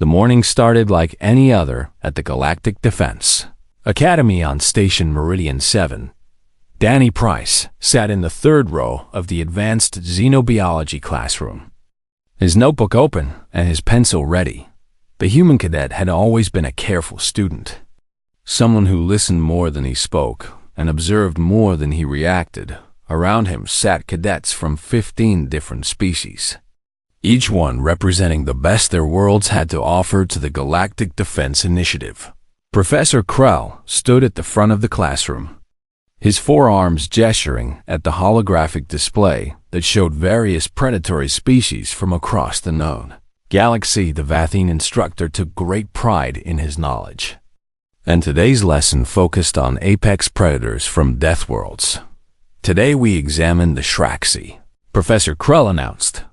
The morning started like any other at the Galactic Defense Academy on Station Meridian 7. Danny Price sat in the third row of the advanced xenobiology classroom, his notebook open and his pencil ready. The human cadet had always been a careful student, someone who listened more than he spoke and observed more than he reacted. Around him sat cadets from 15 different species, each one representing the best their worlds had to offer to the Galactic Defense Initiative. Professor Krell stood at the front of the classroom, his forearms gesturing at the holographic display that showed various predatory species from across the known galaxy. The Vathian instructor took great pride in his knowledge, and today's lesson focused on apex predators from Death Worlds. Today we examine the Shraxi, Professor Krell announced,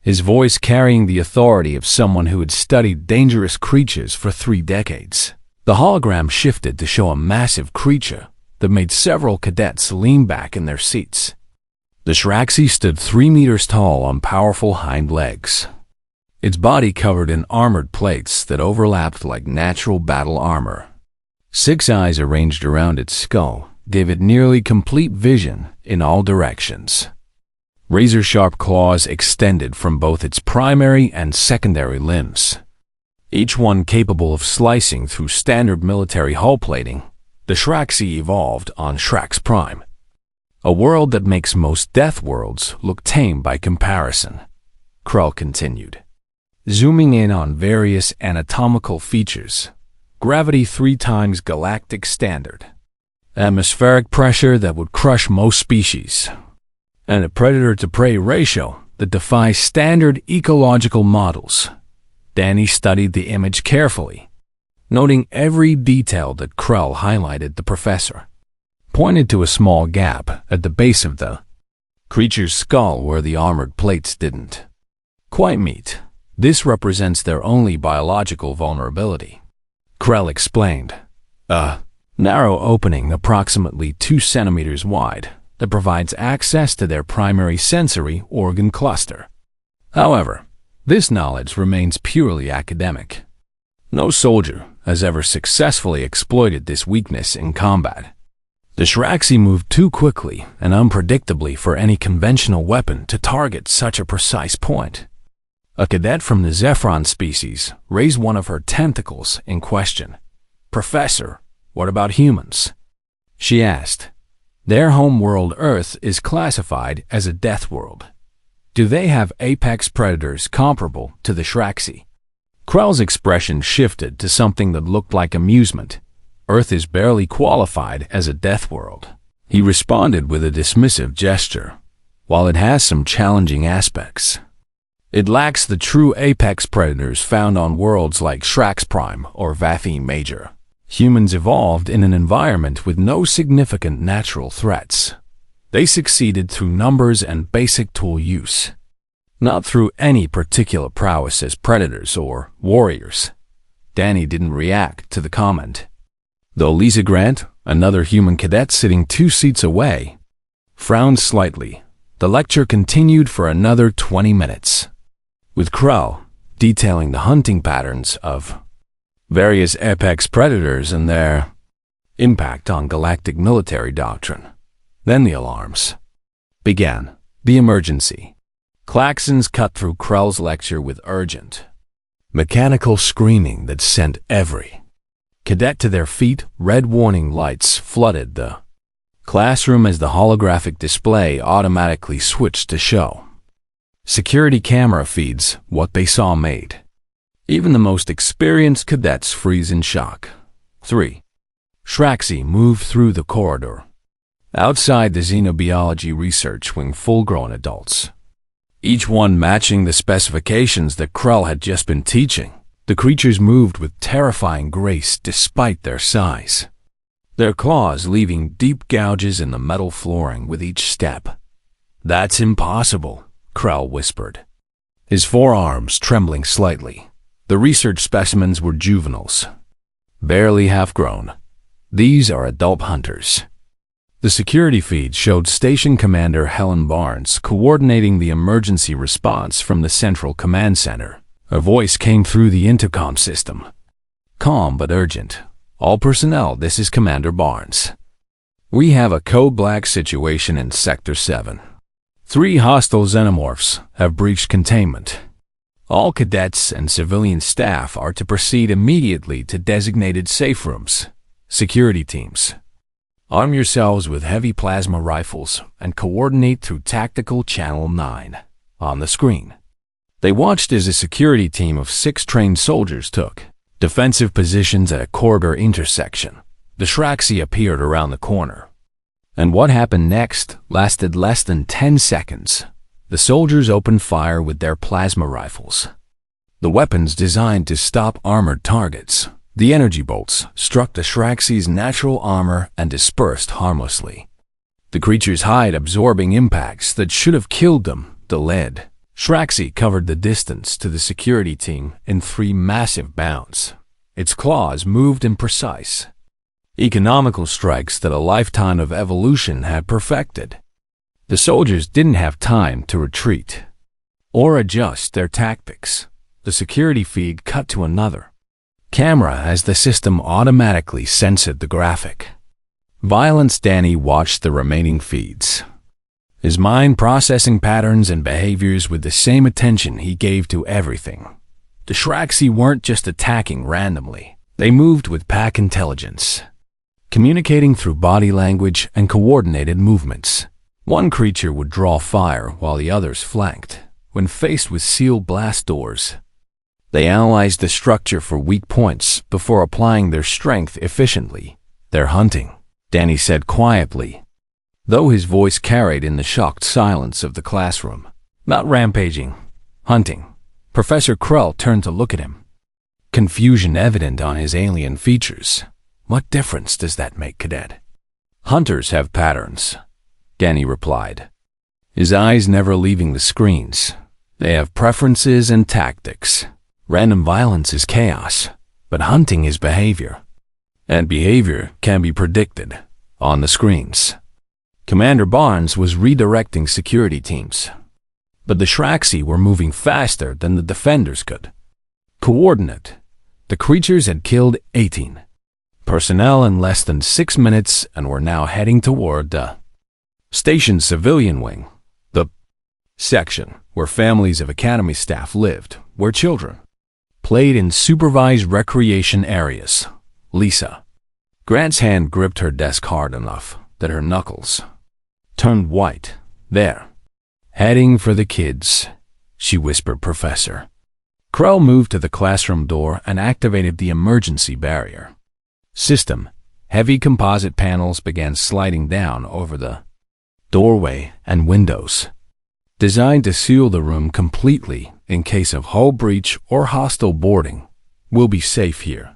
his voice carrying the authority of someone who had studied dangerous creatures for 3 decades. The hologram shifted to show a massive creature that made several cadets lean back in their seats. The Shraxi stood 3 meters tall on powerful hind legs, its body covered in armored plates that overlapped like natural battle armor. 6 eyes arranged around its skull gave it nearly complete vision in all directions. Razor-sharp claws extended from both its primary and secondary limbs, each one capable of slicing through standard military hull plating. The Shraxi evolved on Shrax Prime, a world that makes most Death Worlds look tame by comparison. Krell continued, zooming in on various anatomical features. Gravity 3 times galactic standard, atmospheric pressure that would crush most species, and a predator-to-prey ratio that defies standard ecological models. Danny studied the image carefully, noting every detail that Krell highlighted. The professor pointed to a small gap at the base of the creature's skull where the armored plates didn't quite meet. This represents their only biological vulnerability, Krell explained. A narrow opening approximately 2 centimeters wide that provides access to their primary sensory organ cluster. However, this knowledge remains purely academic. No soldier has ever successfully exploited this weakness in combat. The Shraxi moved too quickly and unpredictably for any conventional weapon to target such a precise point. A cadet from the Zephron species raised one of her tentacles in question. "Professor, what about humans?" she asked. "Their home world Earth is classified as a death world. Do they have apex predators comparable to the Shraxi?" Krell's expression shifted to something that looked like amusement. "Earth is barely qualified as a death world," he responded with a dismissive gesture. "While it has some challenging aspects, it lacks the true apex predators found on worlds like Shrax Prime or Vathian Major. Humans evolved in an environment with no significant natural threats. They succeeded through numbers and basic tool use, not through any particular prowess as predators or warriors." Danny didn't react to the comment, though Lisa Grant, another human cadet sitting 2 seats away, frowned slightly. The lecture continued for another 20 minutes, with Krell detailing the hunting patterns of various apex predators and their impact on galactic military doctrine. Then the alarms began. The emergency klaxons cut through Krell's lecture with urgent, mechanical screaming that sent every cadet to their feet. Red warning lights flooded the classroom as the holographic display automatically switched to show security camera feeds. What they saw made even the most experienced cadets freeze in shock. 3 Shraxi moved through the corridor. Outside the xenobiology research wing, full-grown adults, each one matching the specifications that Krell had just been teaching. The creatures moved with terrifying grace despite their size, their claws leaving deep gouges in the metal flooring with each step. "That's impossible," Krell whispered, his forearms trembling slightly. The research specimens were juveniles, barely half-grown. "These are adult hunters." The security feed showed Station Commander Helen Barnes coordinating the emergency response from the Central Command Center. A voice came through the intercom system. Calm but urgent. All personnel, this is Commander Barnes. We have a code black situation in Sector 7. 3 hostile xenomorphs have breached containment. All cadets and civilian staff are to proceed immediately to designated safe rooms. Security teams, arm yourselves with heavy plasma rifles and coordinate through Tactical Channel 9 on the screen. They watched as a security team of 6 trained soldiers took defensive positions at a corridor intersection. The Shraxi appeared around the corner. And what happened next lasted less than 10 seconds. The soldiers opened fire with their plasma rifles. The weapons designed to stop armored targets. The energy bolts struck the Shraxi's natural armor and dispersed harmlessly. The creature's hide absorbing impacts that should have killed them. The lead Shraxi covered the distance to the security team in 3 massive bounds. Its claws moved in precise, economical strikes that a lifetime of evolution had perfected. The soldiers didn't have time to retreat or adjust their tactics. The security feed cut to another camera as the system automatically censored the graphic. Violence. Danny watched the remaining feeds, his mind processing patterns and behaviors with the same attention he gave to everything. The Shraxi weren't just attacking randomly. They moved with pack intelligence, communicating through body language and coordinated movements. One creature would draw fire while the others flanked. When faced with sealed blast doors, they analyzed the structure for weak points before applying their strength efficiently. They're hunting, Danny said quietly, though his voice carried in the shocked silence of the classroom. Not rampaging, hunting. Professor Krell turned to look at him, confusion evident on his alien features. What difference does that make, Cadet? Hunters have patterns, Danny replied, his eyes never leaving the screens. They have preferences and tactics. Random violence is chaos, but hunting is behavior. And behavior can be predicted on the screens. Commander Barnes was redirecting security teams, but the Shraxi were moving faster than the defenders could. Coordinate. The creatures had killed 18 personnel in less than 6 minutes and were now heading toward the station's civilian wing, the section where families of Academy staff lived, where children played in supervised recreation areas. Lisa. Grant's hand gripped her desk hard enough that her knuckles turned white. There. Heading for the kids, she whispered. Professor Krell moved to the classroom door and activated the emergency barrier system. Heavy composite panels began sliding down over the doorway and windows, designed to seal the room completely in case of hull breach or hostile boarding. We'll be safe here,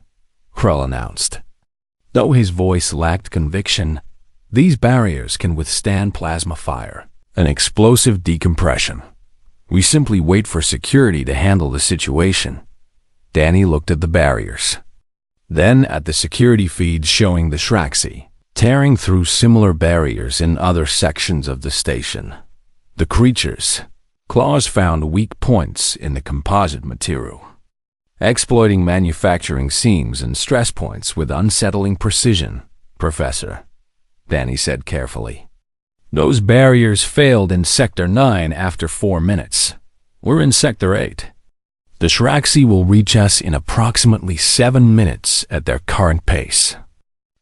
Krell announced. Though his voice lacked conviction, these barriers can withstand plasma fire and explosive decompression. We simply wait for security to handle the situation. Danny looked at the barriers, then at the security feeds showing the Shraxi tearing through similar barriers in other sections of the station. The creatures' claws found weak points in the composite material, exploiting manufacturing seams and stress points with unsettling precision. Professor, Danny said carefully, those barriers failed in Sector 9 after 4 minutes. We're in Sector 8. The Shraxi will reach us in approximately 7 minutes at their current pace.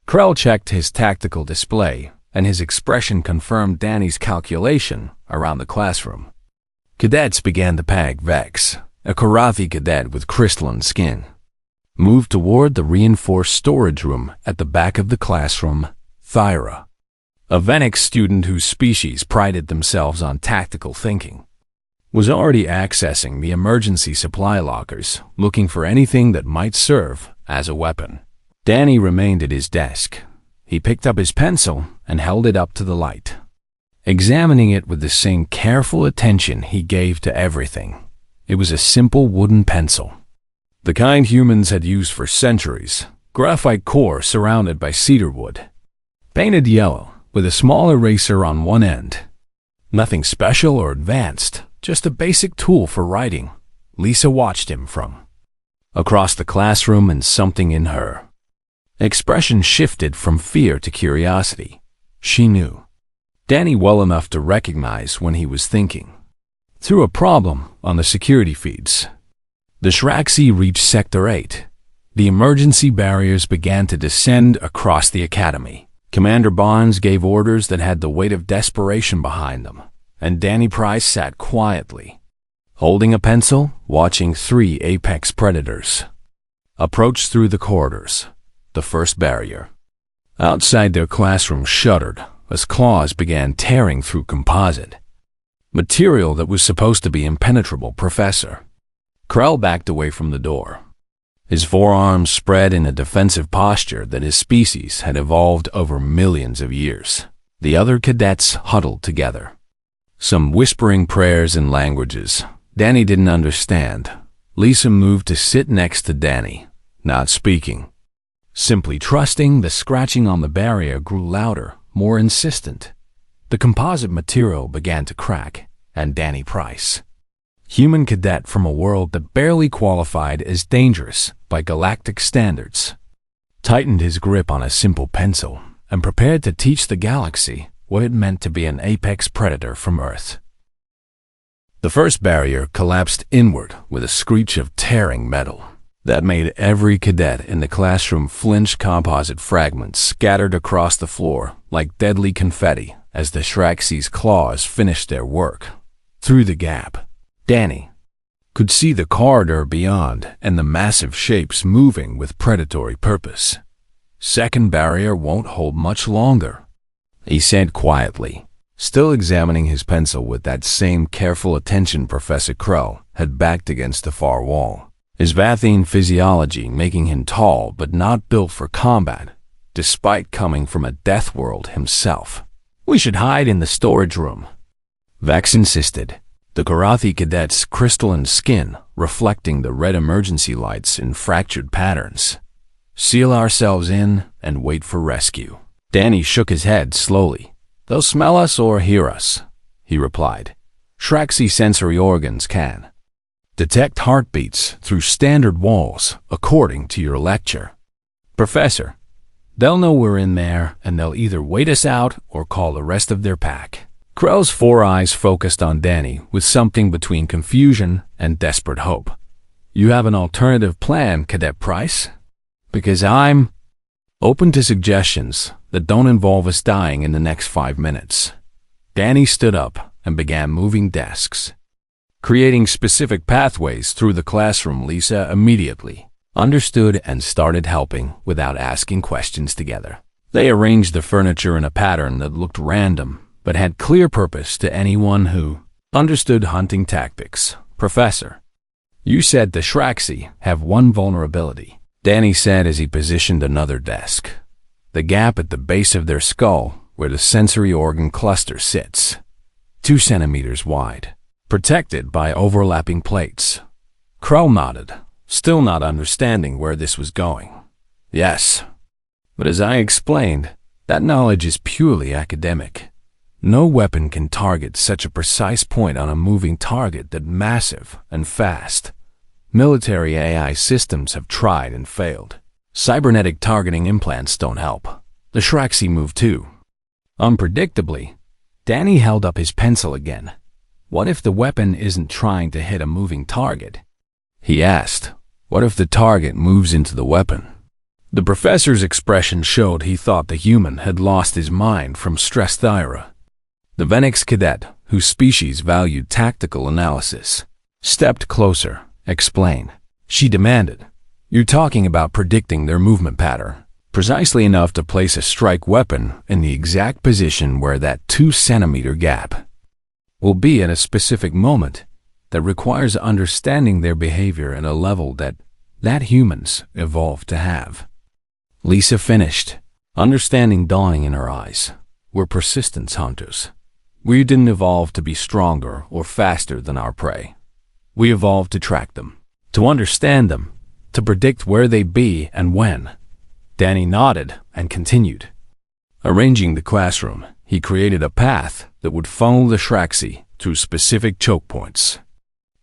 Krell checked his tactical display, and his expression confirmed Danny's calculation around the classroom. Cadets began to pack. Vex, a Karathi cadet with crystalline skin, moved toward the reinforced storage room at the back of the classroom. Thyra, a Venix student whose species prided themselves on tactical thinking, was already accessing the emergency supply lockers, looking for anything that might serve as a weapon. Danny remained at his desk. He picked up his pencil and held it up to the light, examining it with the same careful attention he gave to everything. It was a simple wooden pencil, the kind humans had used for centuries, graphite core surrounded by cedar wood, painted yellow with a small eraser on one end. Nothing special or advanced, just a basic tool for writing. Lisa watched him from across the classroom, and something in her expression shifted from fear to curiosity. She knew Danny well enough to recognize when he was thinking through a problem on the security feeds. The Shraxi reached Sector 8. The emergency barriers began to descend across the academy. Commander Bonds gave orders that had the weight of desperation behind them, and Danny Price sat quietly, holding a pencil, watching 3 apex predators approach through the corridors. The first barrier outside their classroom shuddered as claws began tearing through composite material that was supposed to be impenetrable. Professor Krell backed away from the door, his forearms spread in a defensive posture that his species had evolved over millions of years. The other cadets huddled together, some whispering prayers in languages Danny didn't understand. Lisa moved to sit next to Danny, not speaking, simply trusting. The scratching on the barrier grew louder, more insistent. The composite material began to crack, and Danny Price, human cadet from a world that barely qualified as dangerous by galactic standards, tightened his grip on a simple pencil and prepared to teach the galaxy what it meant to be an apex predator from Earth. The first barrier collapsed inward with a screech of tearing metal that made every cadet in the classroom flinch. Composite fragments scattered across the floor like deadly confetti as the Shraxi's claws finished their work. Through the gap, Danny could see the corridor beyond and the massive shapes moving with predatory purpose. Second barrier won't hold much longer, he said quietly, still examining his pencil with that same careful attention Professor Krell had backed against the far wall, his Vathian physiology making him tall but not built for combat, despite coming from a death world himself. We should hide in the storage room, Vex insisted, the Karathi cadet's crystalline skin reflecting the red emergency lights in fractured patterns. Seal ourselves in and wait for rescue. Danny shook his head slowly. They'll smell us or hear us, he replied. Shraxi sensory organs can detect heartbeats through standard walls, according to your lecture. Professor, they'll know we're in there, and they'll either wait us out or call the rest of their pack. Krell's 4 eyes focused on Danny with something between confusion and desperate hope. You have an alternative plan, Cadet Price? Because I'm open to suggestions that don't involve us dying in the next 5 minutes. Danny stood up and began moving desks, creating specific pathways through the classroom. Lisa immediately understood and started helping without asking questions together. They arranged the furniture in a pattern that looked random but had clear purpose to anyone who understood hunting tactics. Professor, you said the Shraxi have one vulnerability, Danny said as he positioned another desk. The gap at the base of their skull where the sensory organ cluster sits, 2 centimeters wide, protected by overlapping plates. Krell nodded, still not understanding where this was going. Yes, but as I explained, that knowledge is purely academic. No weapon can target such a precise point on a moving target that massive and fast. Military AI systems have tried and failed. Cybernetic targeting implants don't help. The Shraxi move too unpredictably. Danny held up his pencil again. What if the weapon isn't trying to hit a moving target? He asked. What if the target moves into the weapon? The professor's expression showed he thought the human had lost his mind from stress thyra. The Venix cadet, whose species valued tactical analysis, stepped closer. Explain, she demanded. You're talking about predicting their movement pattern, precisely enough to place a strike weapon in the exact position where that 2-centimeter gap will be at a specific moment that requires understanding their behavior at a level that humans evolved to have. Lisa finished, understanding dawning in her eyes. We're persistence hunters. We didn't evolve to be stronger or faster than our prey. We evolved to track them, to understand them, to predict where they'd be and when. Danny nodded and continued. Arranging the classroom, he created a path that would funnel the Shraxi through specific choke points.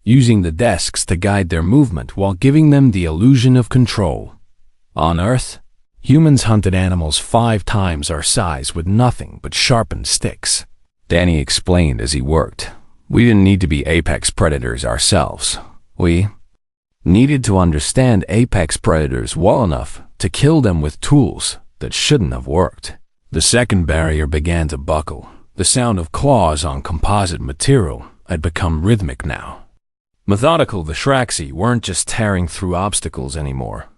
using the desks to guide their movement while giving them the illusion of control. On Earth, humans hunted animals 5 times our size with nothing but sharpened sticks. Danny explained as he worked. We didn't need to be apex predators ourselves. We needed to understand apex predators well enough to kill them with tools that shouldn't have worked. The second barrier began to buckle. The sound of claws on composite material had become rhythmic now. Methodical, the Shraxi weren't just tearing through obstacles anymore.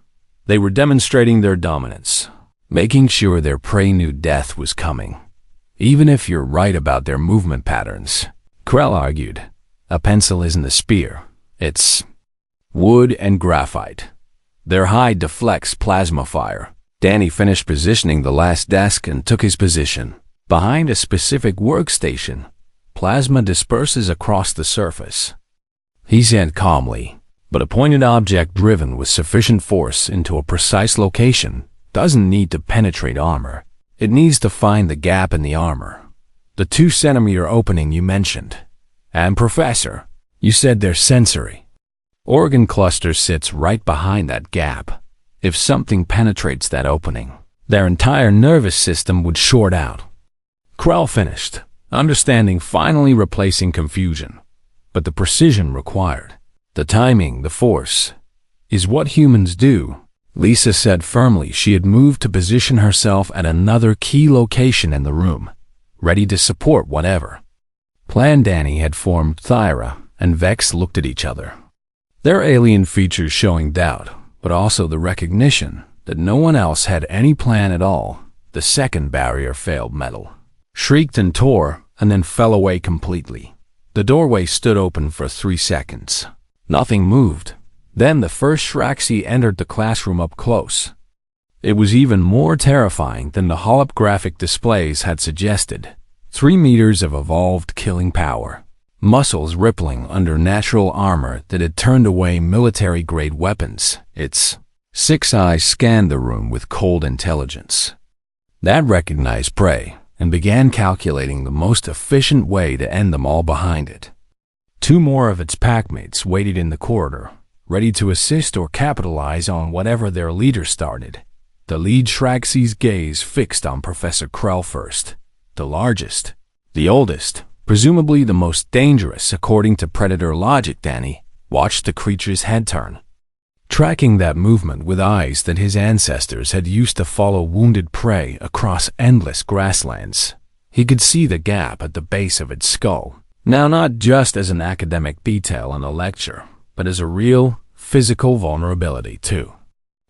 They were demonstrating their dominance, making sure their prey knew death was coming. Even if you're right about their movement patterns, Krell argued, a pencil isn't a spear. It's wood and graphite. Their hide deflects plasma fire. Danny finished positioning the last desk and took his position. Behind a specific workstation, plasma disperses across the surface. He said calmly, but a pointed object driven with sufficient force into a precise location doesn't need to penetrate armor. It needs to find the gap in the armor. The 2-centimeter opening you mentioned. And Professor, you said their sensory organ cluster sits right behind that gap. If something penetrates that opening, their entire nervous system would short out. Krell finished, understanding finally replacing confusion. But the precision required, the timing, the force, is what humans do. Lisa said firmly she had moved to position herself at another key location in the room, ready to support whatever plan Danny had formed. Thyra and Vex looked at each other, their alien features showing doubt, but also the recognition that no one else had any plan at all. The second barrier failed metal, shrieked and tore, and then fell away completely. The doorway stood open for 3 seconds. Nothing moved. Then the first Shraxi entered the classroom up close. It was even more terrifying than the holographic displays had suggested. 3 meters of evolved killing power, muscles rippling under natural armor that had turned away military-grade weapons. Its 6 eyes scanned the room with cold intelligence. That recognized prey and began calculating the most efficient way to end them all behind it. 2 more of its packmates waited in the corridor, ready to assist or capitalize on whatever their leader started. The lead Shraxi's gaze fixed on Professor Krell first, the largest, the oldest, presumably the most dangerous according to Predator logic. Danny watched the creature's head turn, tracking that movement with eyes that his ancestors had used to follow wounded prey across endless grasslands. He could see the gap at the base of its skull, now not just as an academic detail in a lecture, but as a real, physical vulnerability too.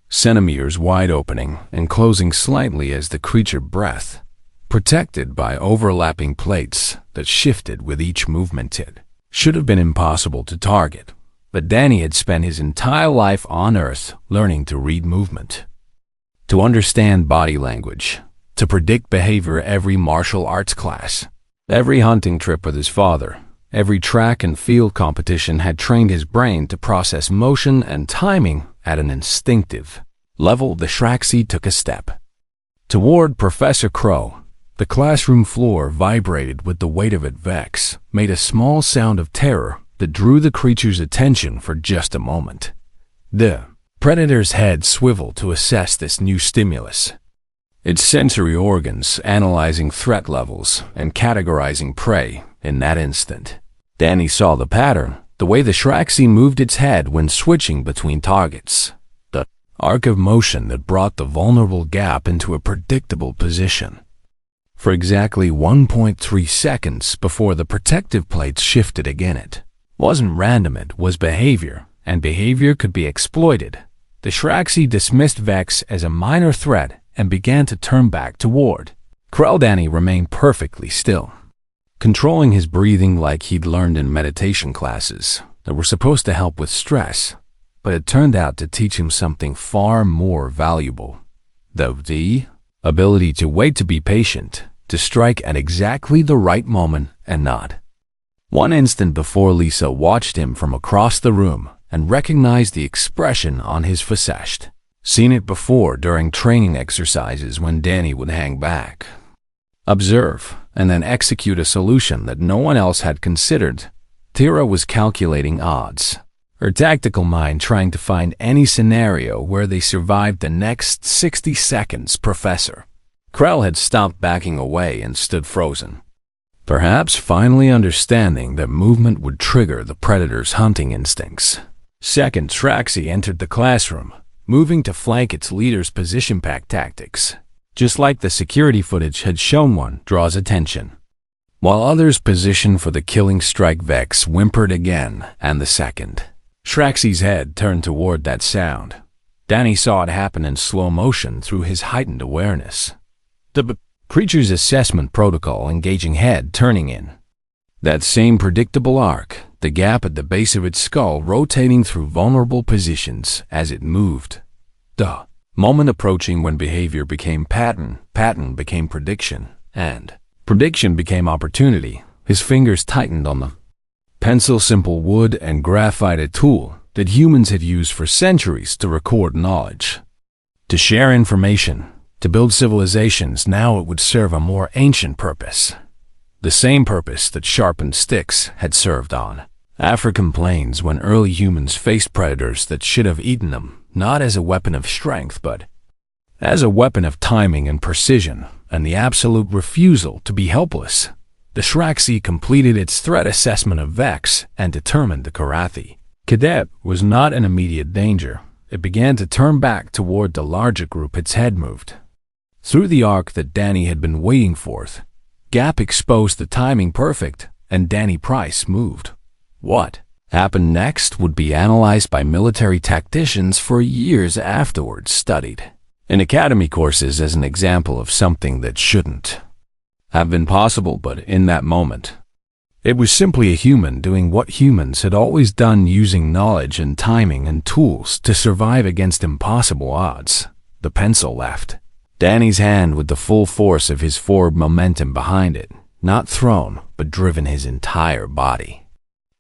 Centimeters wide opening and closing slightly as the creature breathed, protected by overlapping plates that shifted with each movement. It should have been impossible to target, but Danny had spent his entire life on Earth learning to read movement, to understand body language, to predict behavior. Every martial arts class, every hunting trip with his father, every track and field competition had trained his brain to process motion and timing at an instinctive level. The Shraxi took a step toward Professor Crow. The classroom floor vibrated with the weight of it. Vex made a small sound of terror that drew the creature's attention for just a moment. The predator's head swiveled to assess this new stimulus, its sensory organs analyzing threat levels and categorizing prey. In that instant, Danny saw the pattern, the way the Shraxi moved its head when switching between targets, the arc of motion that brought the vulnerable gap into a predictable position. For exactly 1.3 seconds before the protective plates shifted again. It wasn't random, it was behavior, and behavior could be exploited. The Shraxi dismissed Vex as a minor threat and began to turn back toward Krell. Danny remained perfectly still, controlling his breathing like he'd learned in meditation classes that were supposed to help with stress, but it turned out to teach him something far more valuable. The ability to wait, to be patient, to strike at exactly the right moment and not. 1 instant before, Lisa watched him from across the room and recognized the expression on his facade. Seen it before during training exercises when Danny would hang back, observe, and then execute a solution that no one else had considered. Tira was calculating odds, her tactical mind trying to find any scenario where they survived the next 60 seconds. Professor Krell had stopped backing away and stood frozen, perhaps finally understanding that movement would trigger the predator's hunting instincts. Second, Traxi entered the classroom, moving to flank its leader's position-pack tactics. Just like the security footage had shown, one draws attention, while others position for the killing strike. Vex whimpered again, and the second. Traxi's head turned toward that sound. Danny saw it happen in slow motion through his heightened awareness. The creature's assessment protocol engaging head turning in. That same predictable arc, the gap at the base of its skull rotating through vulnerable positions as it moved. The moment approaching when behavior became pattern, pattern became prediction, and prediction became opportunity. His fingers tightened on the pencil, simple wood and graphite, a tool that humans had used for centuries to record knowledge, to share information, to build civilizations. Now it would serve a more ancient purpose. The same purpose that sharpened sticks had served on African plains when early humans faced predators that should have eaten them, not as a weapon of strength, but as a weapon of timing and precision, and the absolute refusal to be helpless. The Shraxi completed its threat assessment of Vex and determined the Karathi cadet was not in immediate danger. It began to turn back toward the larger group. Its head moved through the arc that Danny had been waiting for. Gap exposed, the timing perfect, and Danny Price moved. What happened next would be analyzed by military tacticians for years afterwards, studied in academy courses as an example of something that shouldn't have been possible, but in that moment, it was simply a human doing what humans had always done, using knowledge and timing and tools to survive against impossible odds. The pencil left Danny's hand with the full force of his forward momentum behind it, not thrown, but driven his entire body.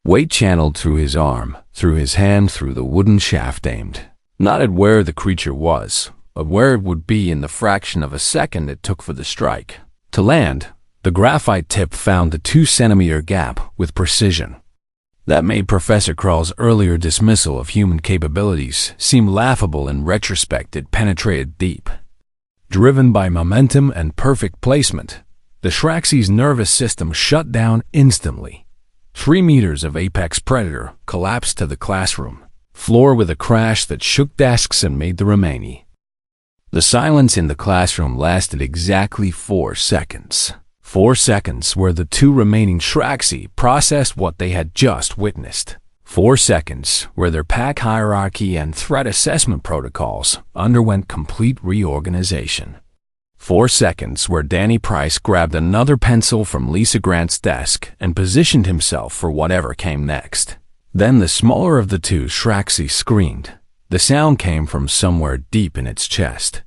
Weight channeled through his arm, through his hand, through the wooden shaft, aimed not at where the creature was, but where it would be in the fraction of a second it took for the strike to land. The graphite tip found the 2-centimeter gap with precision. That made Professor Krell's earlier dismissal of human capabilities seem laughable in retrospect. It penetrated deep. Driven by momentum and perfect placement, the Shraxi's nervous system shut down instantly. 3 meters of apex predator collapsed to the classroom floor with a crash that shook desks and made the remaining. The silence in the classroom lasted exactly 4 seconds. 4 seconds where the 2 remaining Shraxi processed what they had just witnessed. 4 seconds where their pack hierarchy and threat assessment protocols underwent complete reorganization. 4 seconds where Danny Price grabbed another pencil from Lisa Grant's desk and positioned himself for whatever came next. Then the smaller of the 2 Shraxi screamed. The sound came from somewhere deep in its chest,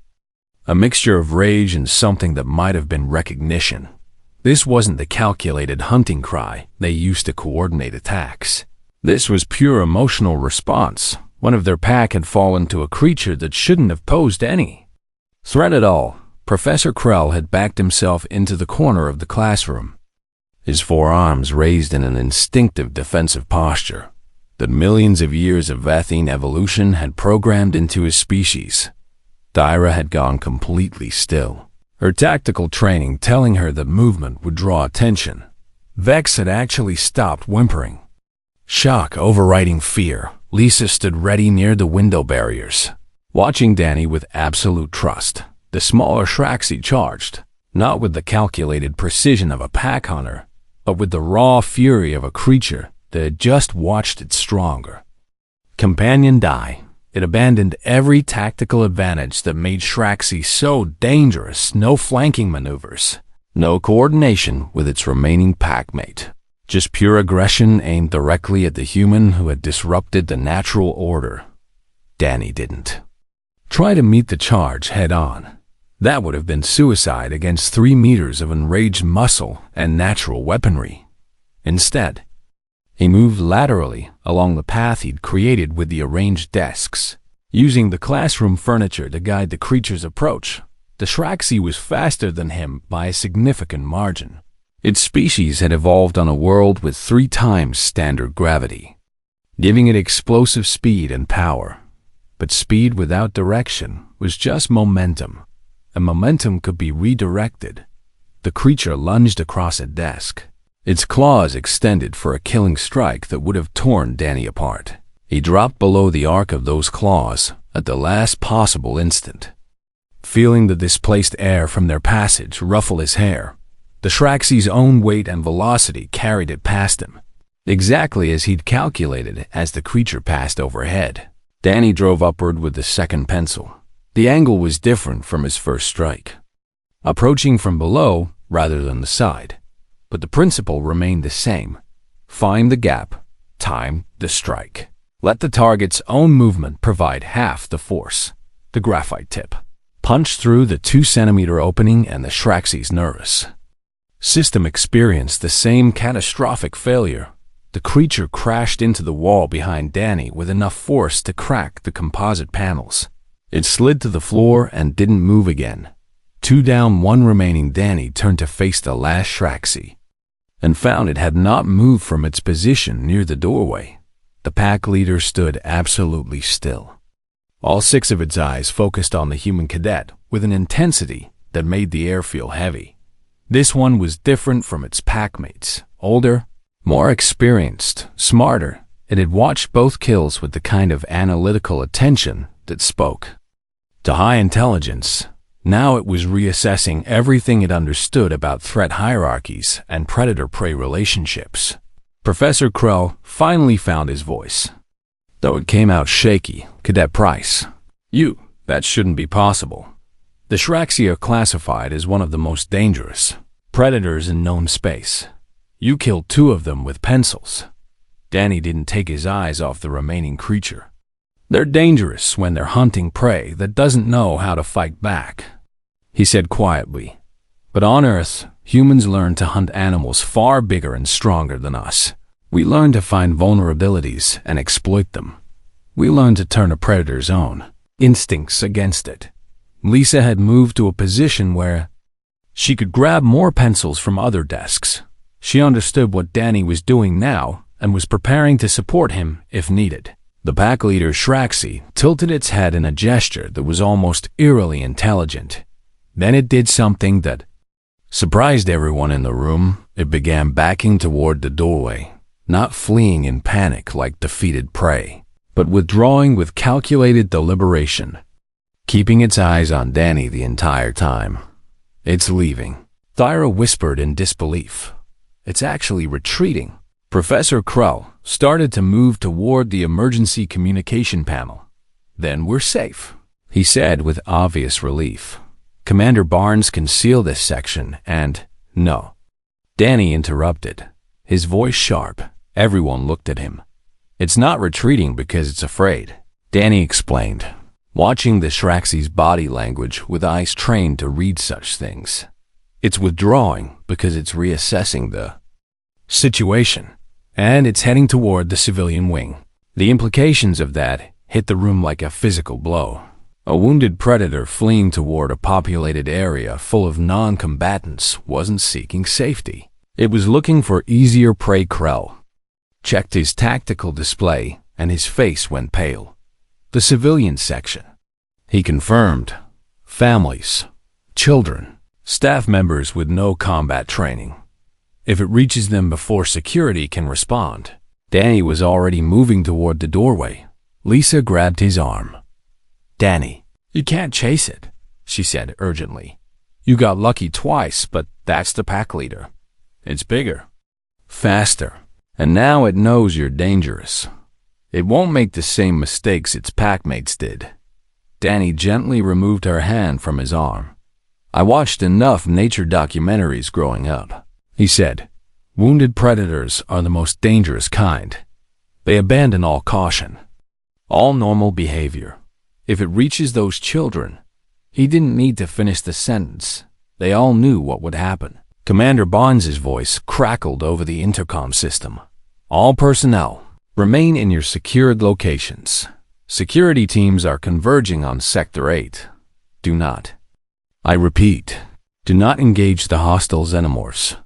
a mixture of rage and something that might have been recognition. This wasn't the calculated hunting cry they used to coordinate attacks. This was pure emotional response. One of their pack had fallen to a creature that shouldn't have posed any threat at all. Professor Krell had backed himself into the corner of the classroom, his forearms raised in an instinctive defensive posture that millions of years of Vathine evolution had programmed into his species. Dyra had gone completely still, her tactical training telling her that movement would draw attention. Vex had actually stopped whimpering. Shock overriding fear, Lisa stood ready near the window barriers, watching Danny with absolute trust. The smaller Shraxi charged, not with the calculated precision of a pack hunter, but with the raw fury of a creature that had just watched its stronger companion die. It abandoned every tactical advantage that made Shraxi so dangerous. No flanking maneuvers, no coordination with its remaining packmate. Just pure aggression aimed directly at the human who had disrupted the natural order. Danny didn't try to meet the charge head-on. That would have been suicide against 3 meters of enraged muscle and natural weaponry. Instead, he moved laterally along the path he'd created with the arranged desks, using the classroom furniture to guide the creature's approach. The Shraxi was faster than him by a significant margin. Its species had evolved on a world with 3 times standard gravity, giving it explosive speed and power. But speed without direction was just momentum, and momentum could be redirected. The creature lunged across a desk, its claws extended for a killing strike that would have torn Danny apart. He dropped below the arc of those claws at the last possible instant. Feeling the displaced air from their passage ruffle his hair, the Shraxi's own weight and velocity carried it past him, exactly as he'd calculated as the creature passed overhead. Danny drove upward with the second pencil. The angle was different from his first strike, approaching from below rather than the side, but the principle remained the same. Find the gap, time the strike. Let the target's own movement provide half the force. The graphite tip punched through the 2-centimeter opening, and the Shraxi's nervous system experienced the same catastrophic failure. The creature crashed into the wall behind Danny with enough force to crack the composite panels. It slid to the floor and didn't move again. 2 down, 1 remaining. Danny turned to face the last Shraxi and found it had not moved from its position near the doorway. The pack leader stood absolutely still, all 6 of its eyes focused on the human cadet with an intensity that made the air feel heavy. This one was different from its packmates, older, more experienced, smarter. It had watched both kills with the kind of analytical attention that spoke to high intelligence. Now it was reassessing everything it understood about threat hierarchies and predator-prey relationships. Professor Krell finally found his voice, though it came out shaky. Cadet Price, that shouldn't be possible. The Shraxi are classified as one of the most dangerous predators in known space. You killed 2 of them with pencils. Danny didn't take his eyes off the remaining creature. They're dangerous when they're hunting prey that doesn't know how to fight back, he said quietly. But on Earth, humans learn to hunt animals far bigger and stronger than us. We learn to find vulnerabilities and exploit them. We learn to turn a predator's own instincts against it. Lisa had moved to a position where she could grab more pencils from other desks. She understood what Danny was doing now and was preparing to support him if needed. The pack leader Shraxi tilted its head in a gesture that was almost eerily intelligent. Then it did something that surprised everyone in the room. It began backing toward the doorway, not fleeing in panic like defeated prey, but withdrawing with calculated deliberation, keeping its eyes on Danny the entire time. It's leaving, Thyra whispered in disbelief. It's actually retreating. Professor Krell started to move toward the emergency communication panel. Then we're safe, he said with obvious relief. Commander Barnes can seal this section and… No. Danny interrupted, his voice sharp. Everyone looked at him. It's not retreating because it's afraid, Danny explained, watching the Shraxi's body language with eyes trained to read such things. It's withdrawing because it's reassessing the situation, and it's heading toward the civilian wing. The implications of that hit the room like a physical blow. A wounded predator fleeing toward a populated area full of non-combatants wasn't seeking safety. It was looking for easier prey. Krell checked his tactical display, and his face went pale. The civilian section, he confirmed. Families, children, staff members with no combat training. If it reaches them before security can respond. Danny was already moving toward the doorway. Lisa grabbed his arm. Danny, you can't chase it, she said urgently. You got lucky twice, but that's the pack leader. It's bigger, faster, and now it knows you're dangerous. It won't make the same mistakes its packmates did. Danny gently removed her hand from his arm. I watched enough nature documentaries growing up, he said. Wounded predators are the most dangerous kind. They abandon all caution, all normal behavior. If it reaches those children, he didn't need to finish the sentence. They all knew what would happen. Commander Barnes's voice crackled over the intercom system. All personnel, remain in your secured locations. Security teams are converging on Sector 8. Do not, I repeat, do not engage the hostile xenomorphs.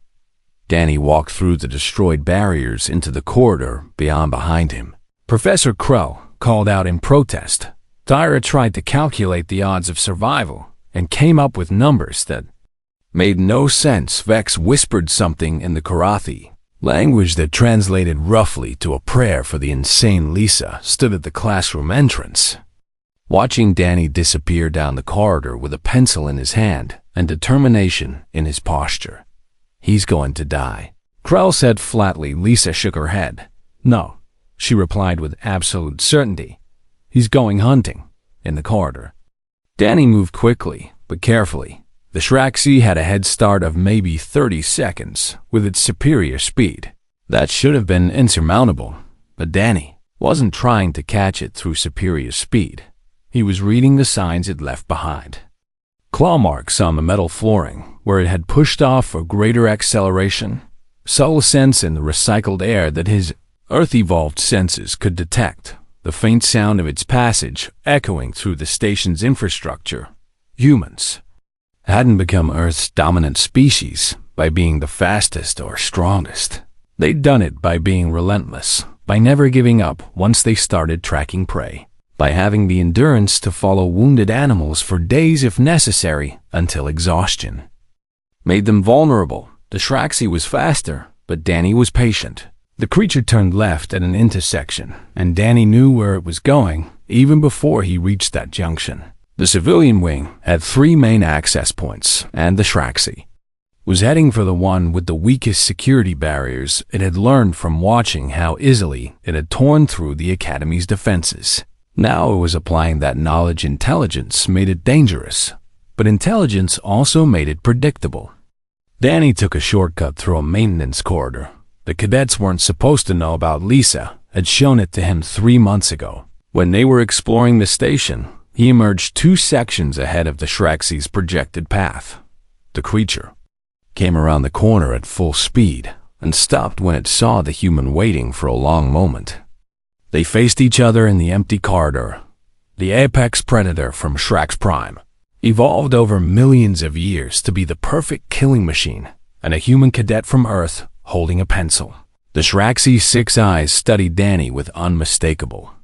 Danny walked through the destroyed barriers into the corridor behind him. Professor Krell called out in protest. Tyra tried to calculate the odds of survival and came up with numbers that made no sense. Vex whispered something in the Karathi language that translated roughly to a prayer for the insane Lisa stood at the classroom entrance, watching Danny disappear down the corridor with a pencil in his hand and determination in his posture. He's going to die, Krell said flatly. Lisa shook her head. No, she replied with absolute certainty. He's going hunting in the corridor. Danny moved quickly, but carefully. The Shraxi had a head start of maybe 30 seconds with its superior speed. That should have been insurmountable, but Danny wasn't trying to catch it through superior speed. He was reading the signs it left behind. Claw marks on the metal flooring where it had pushed off for greater acceleration, subtle sense in the recycled air that his Earth-evolved senses could detect, the faint sound of its passage echoing through the station's infrastructure. Humans hadn't become Earth's dominant species by being the fastest or strongest. They'd done it by being relentless, by never giving up once they started tracking prey, by having the endurance to follow wounded animals for days if necessary until exhaustion made them vulnerable. The Shraxi was faster, but Danny was patient. The creature turned left at an intersection, and Danny knew where it was going even before he reached that junction. The civilian wing had 3 main access points, and the Shraxi was heading for the one with the weakest security barriers. It had learned from watching how easily it had torn through the Academy's defenses. Now it was applying that knowledge. Intelligence made it dangerous, but intelligence also made it predictable. Danny took a shortcut through a maintenance corridor. The cadets weren't supposed to know about Lisa, had shown it to him 3 months ago. When they were exploring the station, he emerged 2 sections ahead of the Shraxi's projected path. The creature came around the corner at full speed and stopped when it saw the human waiting for a long moment. They faced each other in the empty corridor. The apex predator from Shrax Prime evolved over millions of years to be the perfect killing machine, and a human cadet from Earth holding a pencil. The Shraxi's 6 eyes studied Danny with unmistakable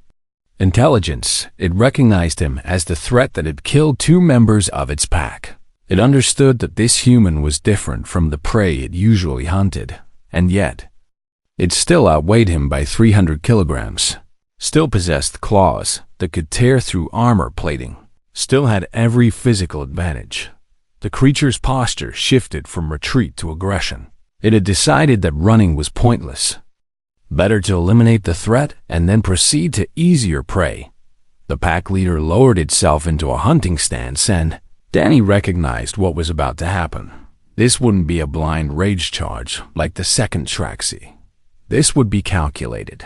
intelligence. It recognized him as the threat that had killed 2 members of its pack. It understood that this human was different from the prey it usually hunted, and yet it still outweighed him by 300 kilograms, still possessed claws that could tear through armor plating, still had every physical advantage. The creature's posture shifted from retreat to aggression. It had decided that running was pointless. Better to eliminate the threat and then proceed to easier prey. The pack leader lowered itself into a hunting stance, and Danny recognized what was about to happen. This wouldn't be a blind rage charge like the second Shraxi. This would be calculated,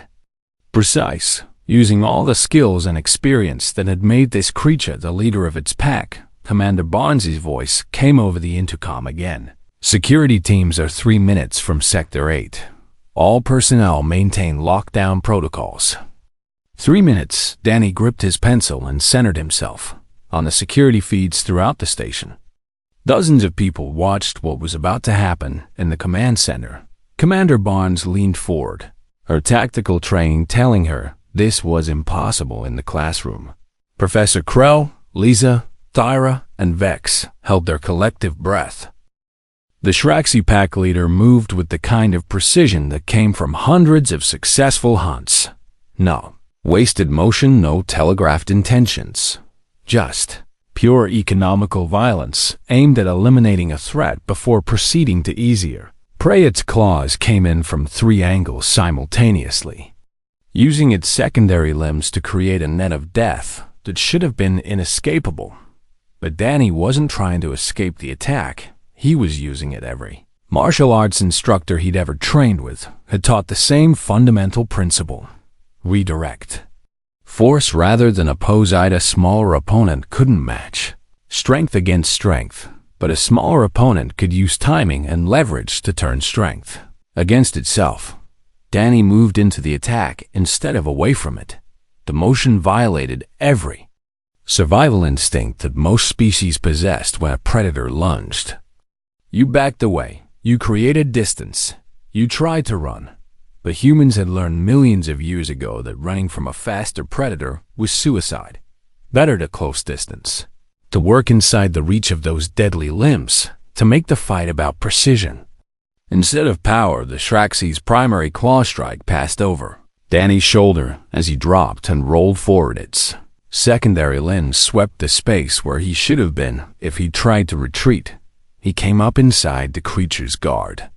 precise, using all the skills and experience that had made this creature the leader of its pack. Commander Barnes' voice came over the intercom again. Security teams are 3 minutes from Sector 8. All personnel maintain lockdown protocols. 3 minutes. Danny gripped his pencil and centered himself on the security feeds throughout the station. Dozens of people watched what was about to happen in the command center. Commander Barnes leaned forward, her tactical training telling her this was impossible in the classroom. Professor Krell, Lisa, Tyra, and Vex held their collective breath. The Shraxi pack leader moved with the kind of precision that came from hundreds of successful hunts. No wasted motion, no telegraphed intentions. Just pure economical violence aimed at eliminating a threat before proceeding to easier prey. Its claws came in from 3 angles simultaneously, using its secondary limbs to create a net of death that should have been inescapable. But Danny wasn't trying to escape the attack. He was using it. Every martial arts instructor he'd ever trained with had taught the same fundamental principle: redirect. Force rather than oppose. A smaller opponent couldn't match strength against strength, but a smaller opponent could use timing and leverage to turn strength against itself. Danny moved into the attack instead of away from it. The motion violated every survival instinct that most species possessed when a predator lunged. You backed away, You created distance. You tried to run. But humans had learned millions of years ago that running from a faster predator was suicide. Better to close distance. To work inside the reach of those deadly limbs. To make the fight about precision. Instead of power, the Shraxi's primary claw strike passed over Danny's shoulder as he dropped and rolled forward. Its secondary limb swept the space where he should have been if he tried to retreat. He came up inside the creature's guard.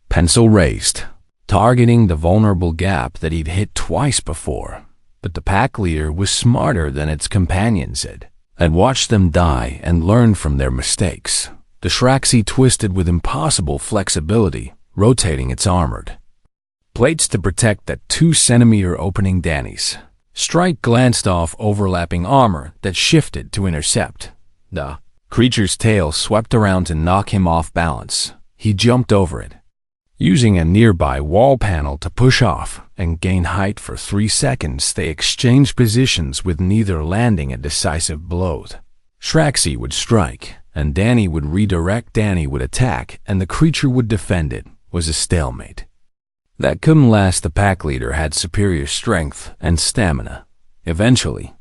Pencil raised, targeting the vulnerable gap that he'd hit twice before. But the pack leader was smarter than its companions had watched them die and learned from their mistakes. The Shraxi twisted with impossible flexibility, rotating its armored plates to protect that 2-centimeter opening. Danny's strike glanced off overlapping armor that shifted to intercept. The creature's tail swept around to knock him off balance. He jumped over it, using a nearby wall panel to push off and gain height. For 3 seconds, they exchanged positions with neither landing a decisive blow. Shraxi would strike, and Danny would redirect. Danny would attack, and the creature would defend. It was a stalemate that couldn't last. The pack leader had superior strength and stamina. Eventually,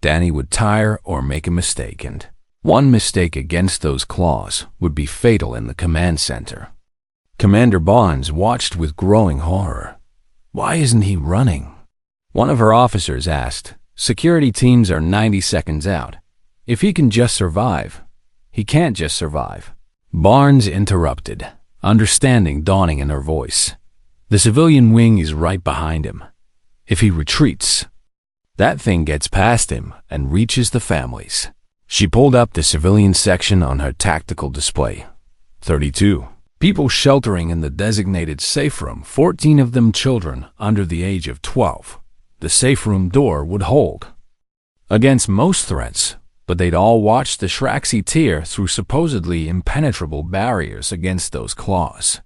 Danny would tire or make a mistake, and one mistake against those claws would be fatal in the command center. Commander Barnes watched with growing horror. Why isn't he running? One of her officers asked. Security teams are 90 seconds out. If he can just survive, he can't just survive. Barnes interrupted, understanding dawning in her voice. The civilian wing is right behind him. If he retreats, that thing gets past him and reaches the families. She pulled up the civilian section on her tactical display. 32. People sheltering in the designated safe room, 14 of them children under the age of 12. The safe room door would hold against most threats, but they'd all watched the Shraxi tear through supposedly impenetrable barriers against those claws.